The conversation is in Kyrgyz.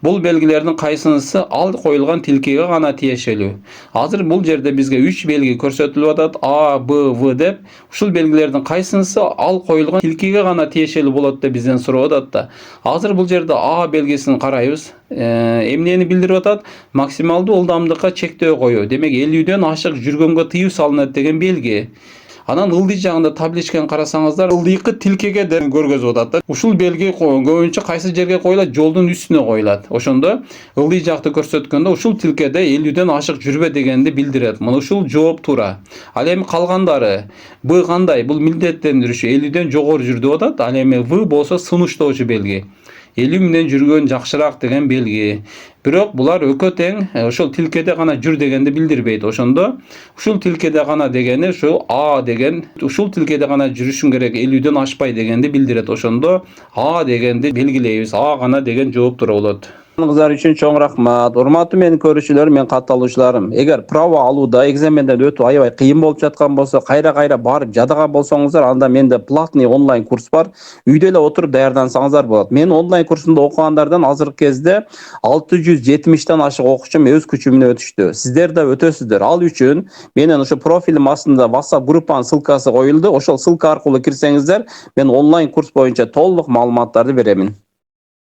Бул белгилердин кайсынысы ал коюлган тилкеге гана тиешелүү. Азыр бул жерде бизге 3 белги көрсөтүлүп атат: А, Б, В деп. Ушул белгилердин кайсынысы ал коюлган тилкеге гана тиешелүү болот деп бизден сурап атат да. Азыр бул жерде А белгисин карайбыз. Эмнени билдирип атат? Максималдуу ылдамдыкка чектөө коюу. Демек 50ден ашык жүргөнгө тыюу салынат деген белги. Анан ылдый жагында табличканы карасаңыздар, ылдыйкы тилкеге деп көргөзүп атат да. Ушул белги көбүнчө кайсы жерге коюлат? Жолдун үстүнө коюлат. Ошондо ылдый жакты көрсөткөндө ушул тилкеде 50ден ашык жүрбө дегенди билдирет. Мына ушул жооп туура. Ал эми калгандары Б кандай? Бул милдеттендирүүчү 50ден жогору жүр деп атат. Ал эми В болсо сунуштоочу белги. 50 менен жүргөн жакшыраак деген белги. Бирок булар экөө тең ошол тилкеде гана жүр дегенди билдирбейт. Ошондо ушул тилкеде гана дегени ушул А деген, ушул тилкеде гана жүрүшүң керек, 50ден ашпай дегенди билдирет. Ошондо А дегенди белгилейбиз. А гана деген жооп туура болот. Кыздар үчүн чоң рахмат. Урматтуу менин көрүүчүлөрүм, мен катталуучуларым. Эгер право алууда экзаменден өтүү аябай кыйын болуп жаткан болсо, кайра барып жадаган болсоңуздар, анда менде платный онлайн курс бар. Үйдө эле отуруп даярдансаңыздар болот. Мен онлайн курсумда окугандардан азыркы кезде 670тен ашык окуучум өз күчү менен өтүштү. Сиздер да өтөсүздөр. Ал үчүн менин ошо профилим астында WhatsApp группанын ссылкасы коюлду. Ошол ссылка аркылуу кирсеңиздер, мен онлайн курс боюнча толук маалыматтарды беремин.